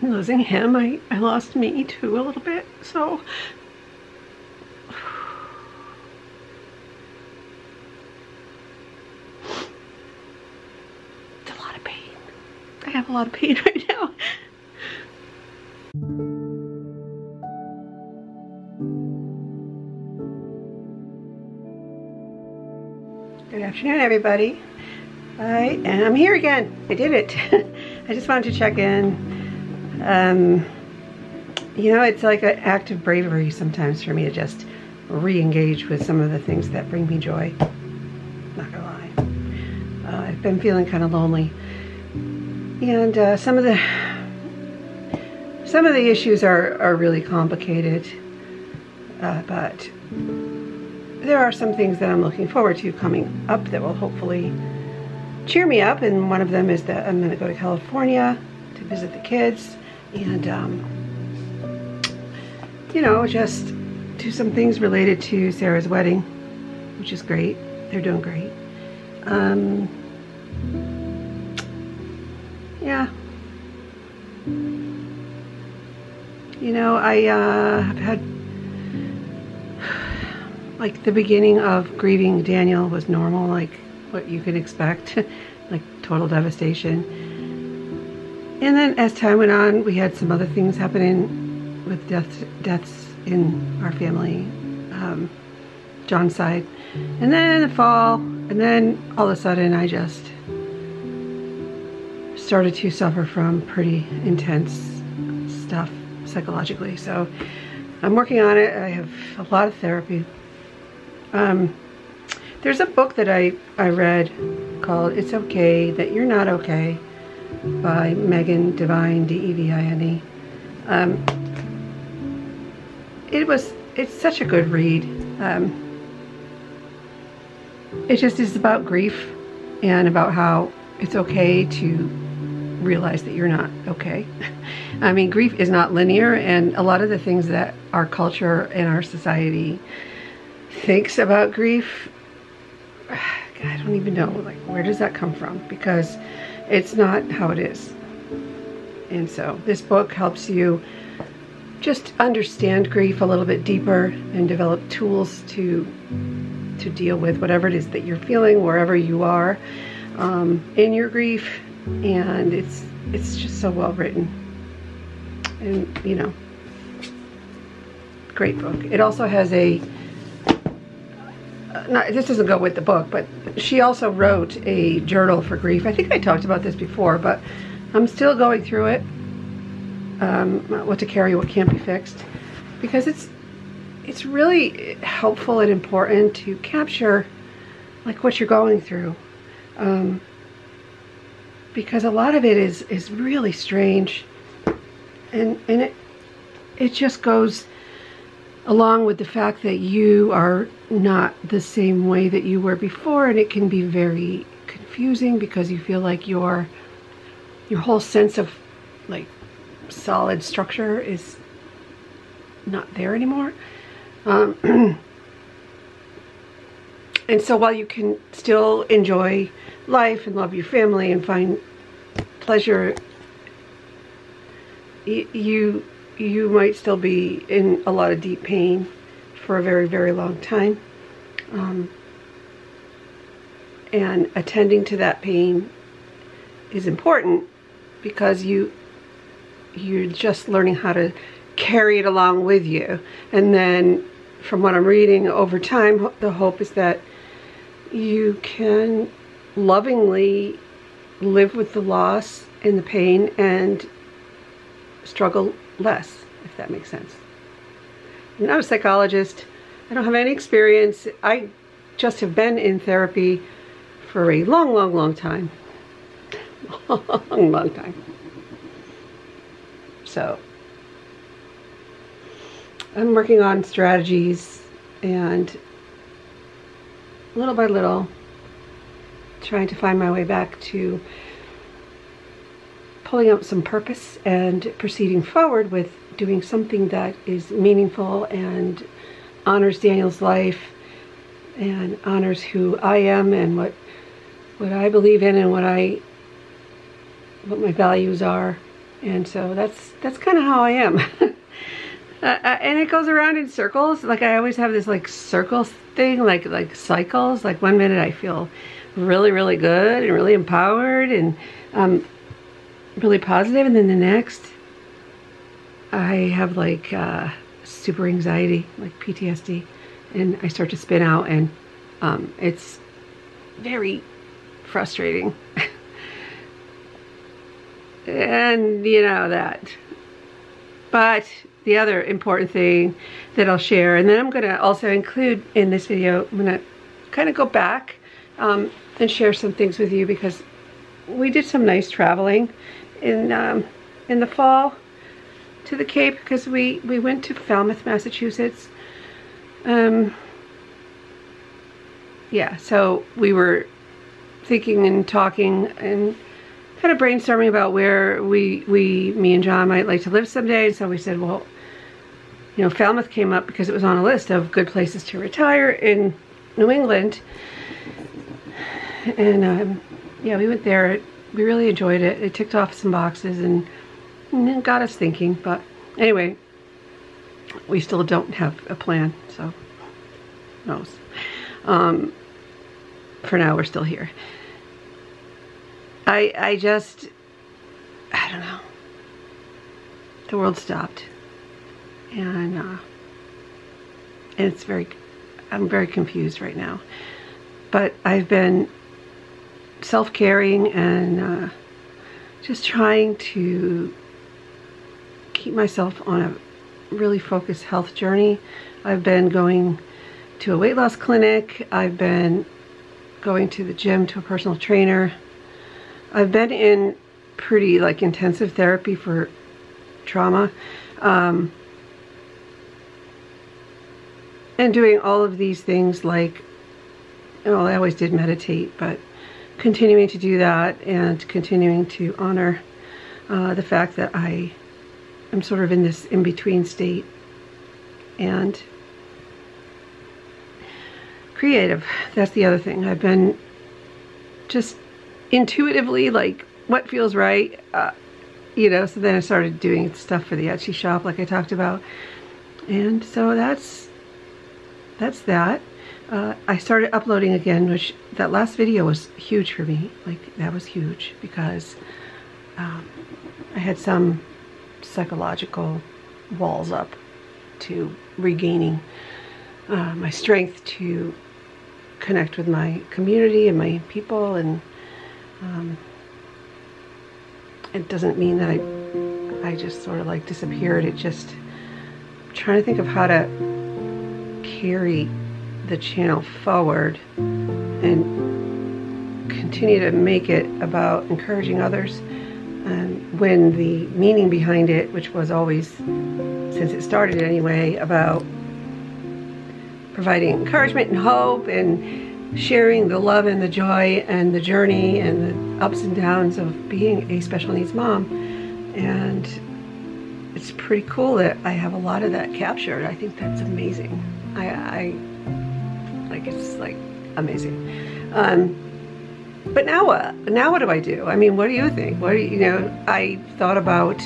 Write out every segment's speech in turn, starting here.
losing him, I lost me too a little bit, so it's a lot of pain. I have a lot of pain right now. Good afternoon, everybody. I am here again. I did it. I just wanted to check in. You know, it's like an act of bravery sometimes for me to just re-engage with some of the things that bring me joy. Not gonna lie. I've been feeling kind of lonely. And some of the issues are really complicated. But there are some things that I'm looking forward to coming up that will hopefully cheer me up, and one of them is that I'm going to go to California to visit the kids and, you know, just do some things related to Sarah's wedding, which is great. They're doing great. Yeah. You know, I have had, like, the beginning of grieving Daniel was normal, like what you could expect, like total devastation. And then as time went on, we had some other things happening with deaths in our family, John's side. And then the fall, and then all of a sudden I just started to suffer from pretty intense stuff psychologically. So I'm working on it. I have a lot of therapy. There's a book that I read called It's Okay That You're Not Okay by Megan Devine, D-E-V-I-N-E. It's such a good read. It just is about grief and about how it's okay to realize that you're not okay. I mean, grief is not linear, and a lot of the things that our culture and our society thinks about grief, I don't even know, like, where does that come from? Because it's not how it is. And so this book helps you just understand grief a little bit deeper and develop tools to deal with whatever it is that you're feeling, wherever you are in your grief. And it's just so well written. And, you know, great book. It also has a this doesn't go with the book, but she also wrote a journal for grief. I think I talked about this before, but I'm still going through it. What to carry, what can't be fixed, because it's really helpful and important to capture, like, what you're going through, because a lot of it is really strange, and it just goes along with the fact that you are not the same way that you were before, and it can be very confusing because you feel like your whole sense of, like, solid structure is not there anymore. And so while you can still enjoy life and love your family and find pleasure, you might still be in a lot of deep pain for a very, very long time. And attending to that pain is important because you're just learning how to carry it along with you. And then from what I'm reading over time, the hope is that you can lovingly live with the loss and the pain and struggle less, if that makes sense. I'm not a psychologist. I don't have any experience. I just have been in therapy for a long, long, long time. Long, long time. So I'm working on strategies and little by little trying to find my way back to pulling out some purpose and proceeding forward with doing something that is meaningful and honors Daniel's life and honors who I am and what I believe in and what my values are. And so that's kind of how I am. And it goes around in circles. Like I always have this like circles thing, like cycles. Like one minute I feel really, really good and really empowered and really positive, and then the next I have like super anxiety, like PTSD, and I start to spin out, and it's very frustrating. And you know that. But the other important thing that I'll share, and then I'm going to also include in this video, I'm going to kind of go back and share some things with you, because we did some nice traveling in the fall to the Cape, because we went to Falmouth, Massachusetts. Yeah, so we were thinking and talking and kind of brainstorming about where me and John might like to live someday. And so we said, well, you know, Falmouth came up because it was on a list of good places to retire in New England. And yeah, we went there. We really enjoyed it. It ticked off some boxes and it got us thinking. But anyway, we still don't have a plan, so who knows. For now, we're still here. I don't know. The world stopped, and I'm very confused right now. But I've been self-caring and just trying to keep myself on a really focused health journey. I've been going to a weight loss clinic. I've been going to the gym to a personal trainer. I've been in pretty like intensive therapy for trauma, and doing all of these things, like, well, I always did meditate, but continuing to do that and continuing to honor the fact that I am sort of in this in-between state, and creative. That's the other thing. I've been just intuitively, like, what feels right, you know. So then I started doing stuff for the Etsy shop, like I talked about, and so that's that. I started uploading again, which that last video was huge for me. Like, that was huge because I had some psychological walls up to regaining my strength to connect with my community and my people, and it doesn't mean that I just sort of like disappeared. It just, I'm trying to think of how to carry the channel forward and continue to make it about encouraging others, and when the meaning behind it, which was always, since it started anyway, about providing encouragement and hope and sharing the love and the joy and the journey and the ups and downs of being a special needs mom. And it's pretty cool that I have a lot of that captured. I think that's amazing. I like, it's like amazing. But now what? Now what do I do? I mean, what do you think? What do you know? I thought about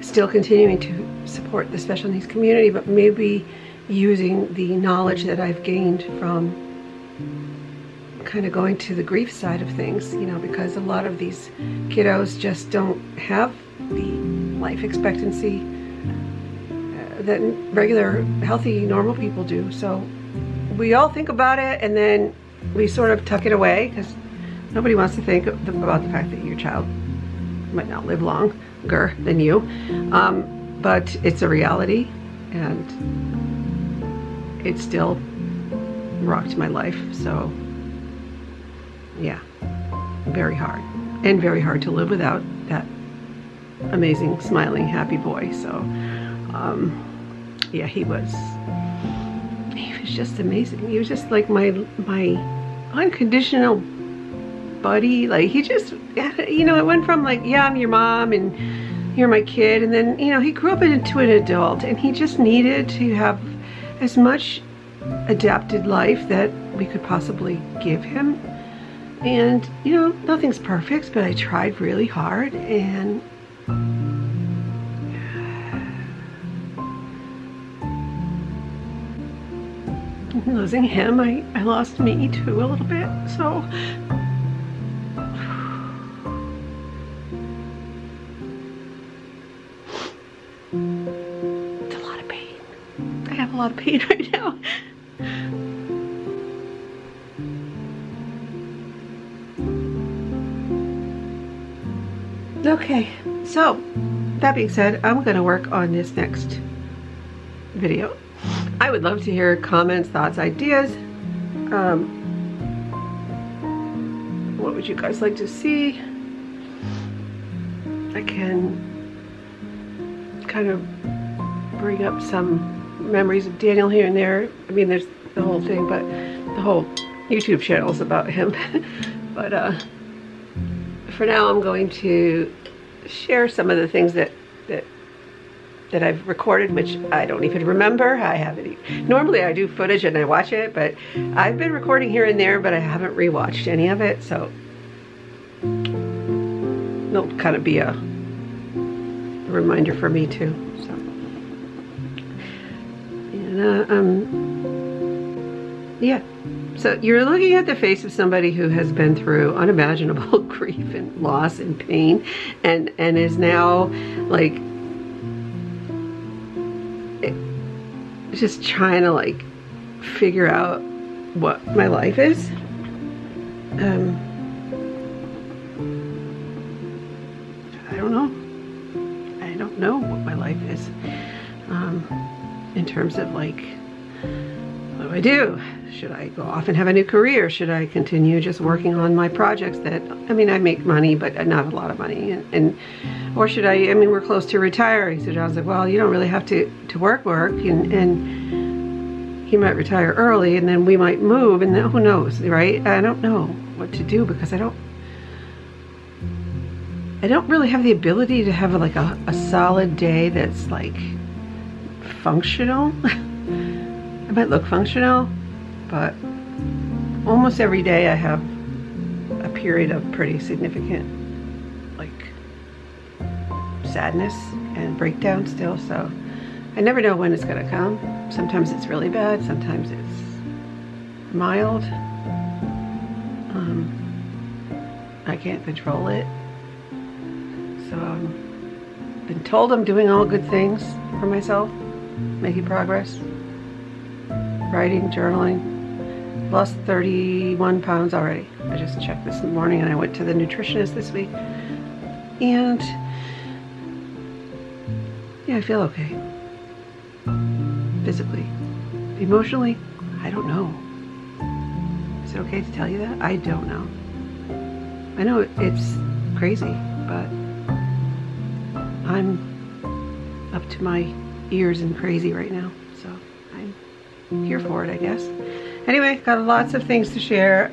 still continuing to support the special needs community, but maybe using the knowledge that I've gained from kind of going to the grief side of things, you know, because a lot of these kiddos just don't have the life expectancy that regular, healthy, normal people do. So we all think about it, and then we sort of tuck it away because nobody wants to think about the fact that your child might not live longer than you. But it's a reality, and it still rocked my life. So yeah, very hard, and very hard to live without that amazing, smiling, happy boy. So yeah, he was just amazing. He was just like my unconditional buddy. Like, he just, you know, it went from like, yeah, I'm your mom and you're my kid, and then, you know, he grew up into an adult, and he just needed to have as much adapted life that we could possibly give him. And, you know, nothing's perfect, but I tried really hard, and losing him, I lost me too a little bit, so it's a lot of pain. I have a lot of pain right now. Okay, so that being said, I'm going to work on this next video. I would love to hear comments, thoughts, ideas. What would you guys like to see? I can kind of bring up some memories of Daniel here and there. I mean, there's the whole thing, but the whole YouTube channel is about him. But for now, I'm going to share some of the things that I've recorded, which I don't even remember. I haven't. Normally I do footage and I watch it, but I've been recording here and there, but I haven't rewatched any of it, so it'll kind of be a reminder for me too. So, and yeah. So you're looking at the face of somebody who has been through unimaginable grief and loss and pain, and is now like just trying to like figure out what my life is. I don't know. I don't know what my life is. In terms of like, what do I do? Should I go off and have a new career? Should I continue just working on my projects that, I mean, I make money, but not a lot of money. Or should I mean, we're close to retiring. So John's like, well, you don't really have to work. And he might retire early and then we might move and then who knows, right? I don't know what to do because I don't really have the ability to have like a solid day that's like functional. It might look functional, but almost every day I have a period of pretty significant like sadness and breakdown still, so I never know when it's gonna come. Sometimes it's really bad, sometimes it's mild. I can't control it. So I've been told I'm doing all good things for myself, making progress. Writing, journaling. Lost 31 pounds already. I just checked this morning and I went to the nutritionist this week. And yeah, I feel okay. Physically. Emotionally, I don't know. Is it okay to tell you that? I don't know. I know it's crazy, but I'm up to my ears in crazy right now. So I'm here for it, I guess. Anyway, got lots of things to share.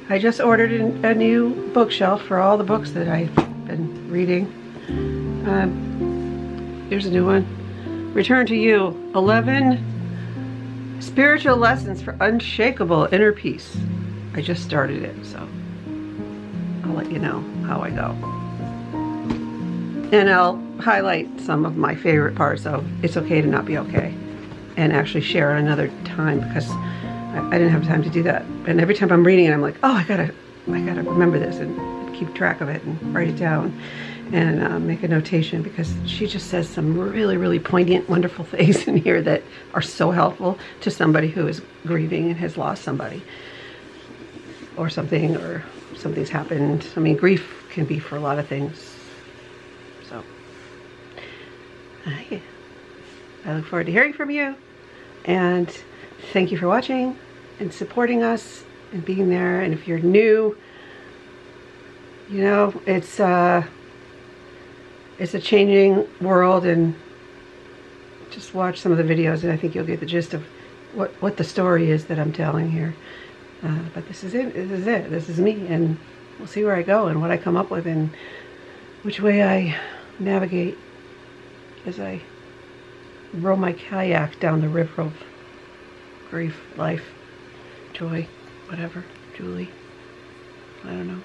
I just ordered a new bookshelf for all the books that I've been reading. Here's a new one. Return to You, 11 Spiritual Lessons for Unshakable Inner Peace. I just started it, so I'll let you know how I go. And I'll highlight some of my favorite parts of It's Okay to Not Be Okay and actually share it another time because I didn't have time to do that. And every time I'm reading it, I'm like, oh, I gotta remember this and keep track of it and write it down and make a notation, because she just says some really, really poignant, wonderful things in here that are so helpful to somebody who is grieving and has lost somebody or something's happened. I mean, grief can be for a lot of things. So, yeah. I look forward to hearing from you, and thank you for watching and supporting us and being there. And if you're new, you know, it's a changing world, and just watch some of the videos and I think you'll get the gist of what the story is that I'm telling here. But this is it. This is me, and we'll see where I go and what I come up with and which way I navigate as I row my kayak down the river of grief, life, joy, whatever. Julie, I don't know.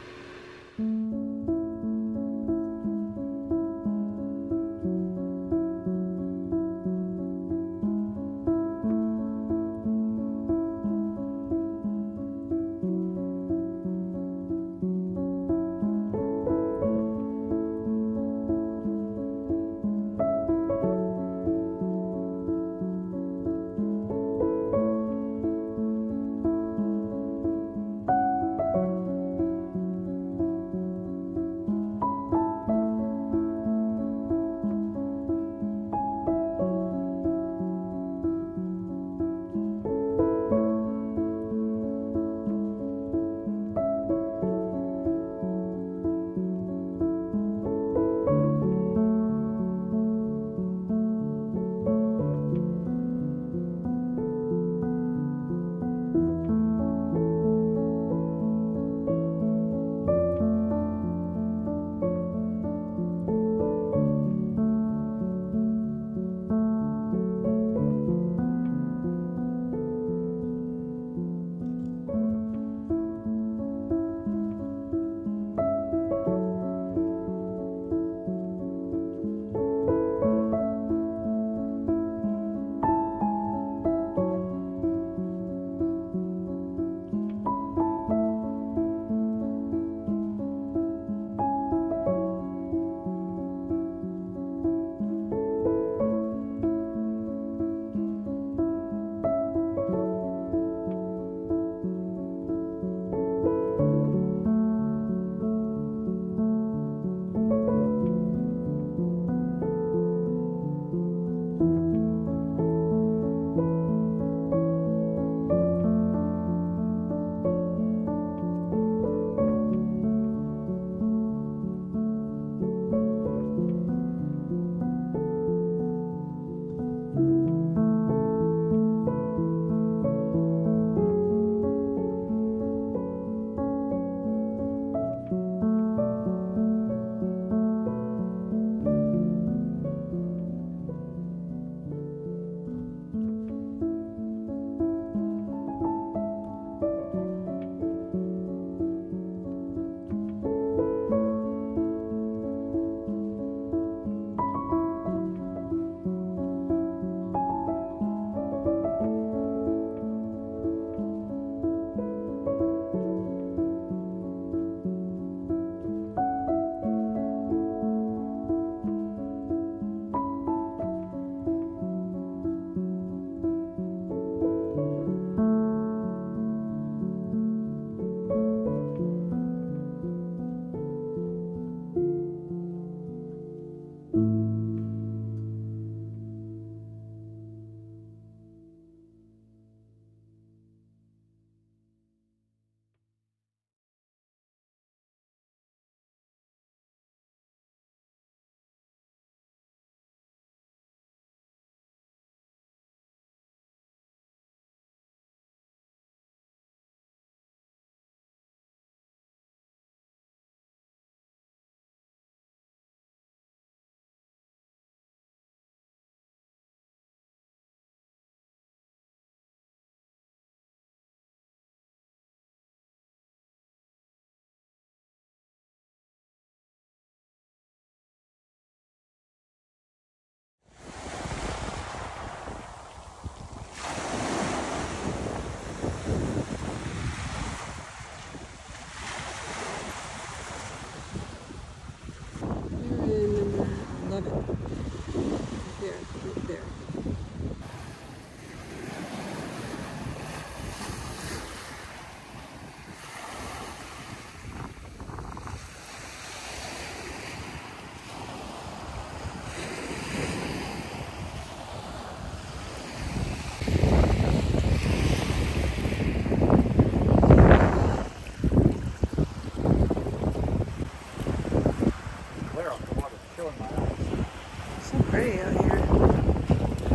pretty out here.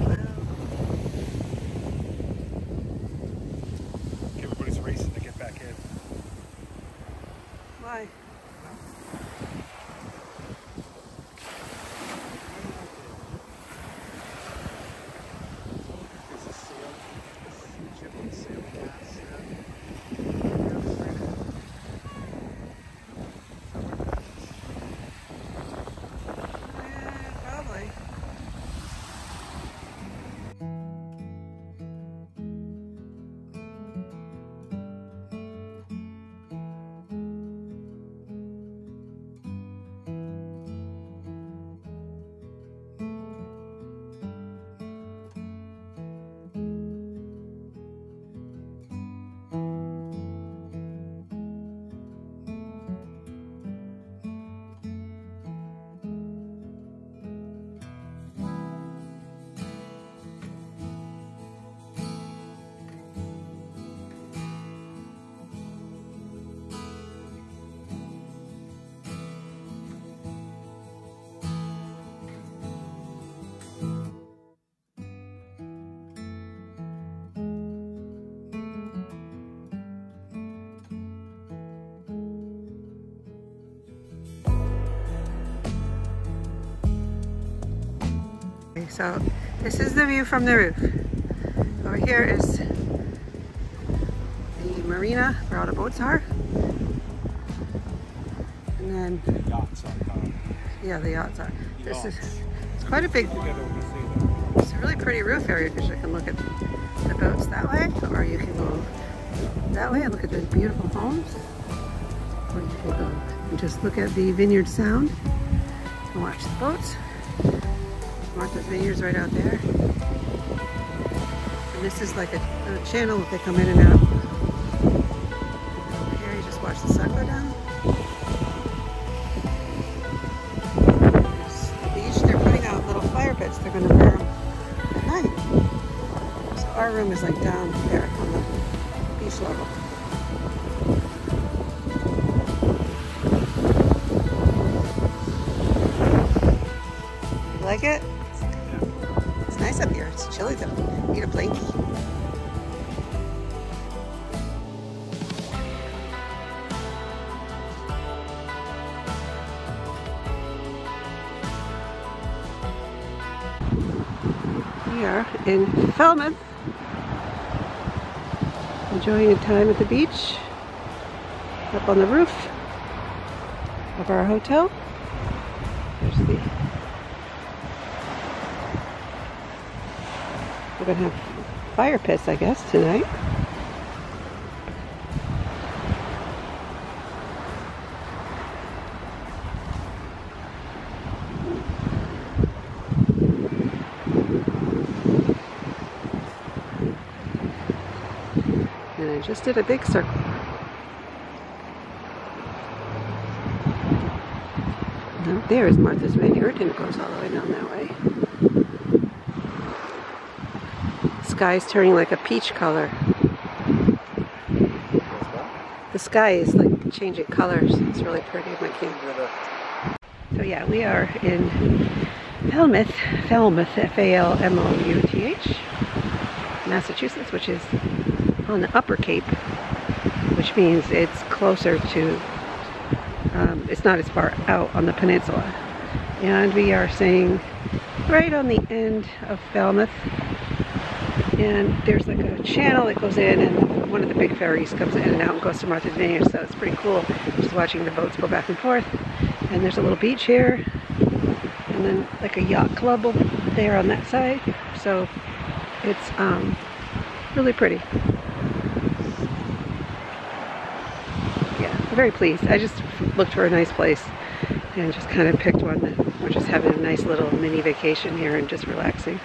Wow. Everybody's racing to get back in. Why? Probably. So this is the view from the roof. Over here is the marina where all the boats are. And then The yachts are yeah, the yachts are. This is it's quite a big, it's a really pretty roof area because you can look at the boats that way, or you can go that way and look at the beautiful homes, or you can go and just look at the Vineyard Sound and watch the boats. Martha's Vineyard's right out there. And this is like a channel that they come in and out. Over here you just watch the sun go down. There's the beach. They're putting out little fire pits. They're going to burn them at night. So our room is like down there on the beach level. You like it? It's nice up here. It's chilly though. Need a blankie. We are in Falmouth, enjoying a time at the beach, up on the roof of our hotel. There's the We're going to have fire pits, I guess, tonight. And I just did a big circle. Now there is Martha's Vineyard, and it goes all the way down that way. Sky's turning like a peach color. The sky is like changing colors. It's really pretty. My camera. So yeah, we are in Falmouth, F-A-L-M-O-U-T-H, Massachusetts, which is on the Upper Cape, which means it's closer to, it's not as far out on the peninsula. And we are staying right on the end of Falmouth. And there's like a channel that goes in, and one of the big ferries comes in and out and goes to Martha's Vineyard, so it's pretty cool just watching the boats go back and forth. And there's a little beach here, and then like a yacht club over there on that side, so it's really pretty. Yeah, I'm very pleased. I just looked for a nice place and just kind of picked one that we're just having a nice little mini vacation here and just relaxing.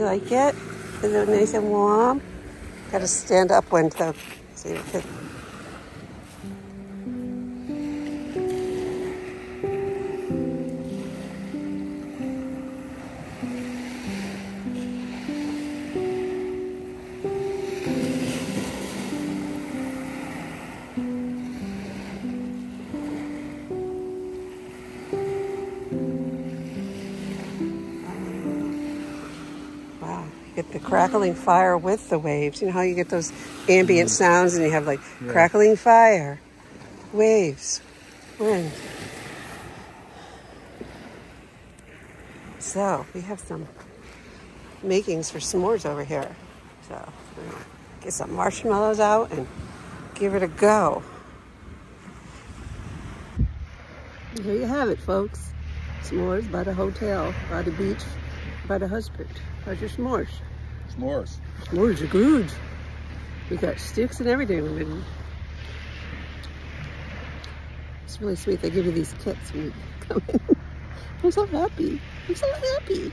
You like it? Is it nice and warm? Gotta stand upwind though. So you can... Get the crackling fire with the waves. You know how you get those ambient sounds and you have like crackling fire, waves, wind. So we have some makings for s'mores over here. So we're gonna get some marshmallows out and give it a go. And here you have it, folks. S'mores by the hotel, by the beach, by the husband. How's your s'mores? S'mores. S'mores are good. We got sticks and everything. It's really sweet. They give you these kits when you come in. I'm so happy. I'm so happy.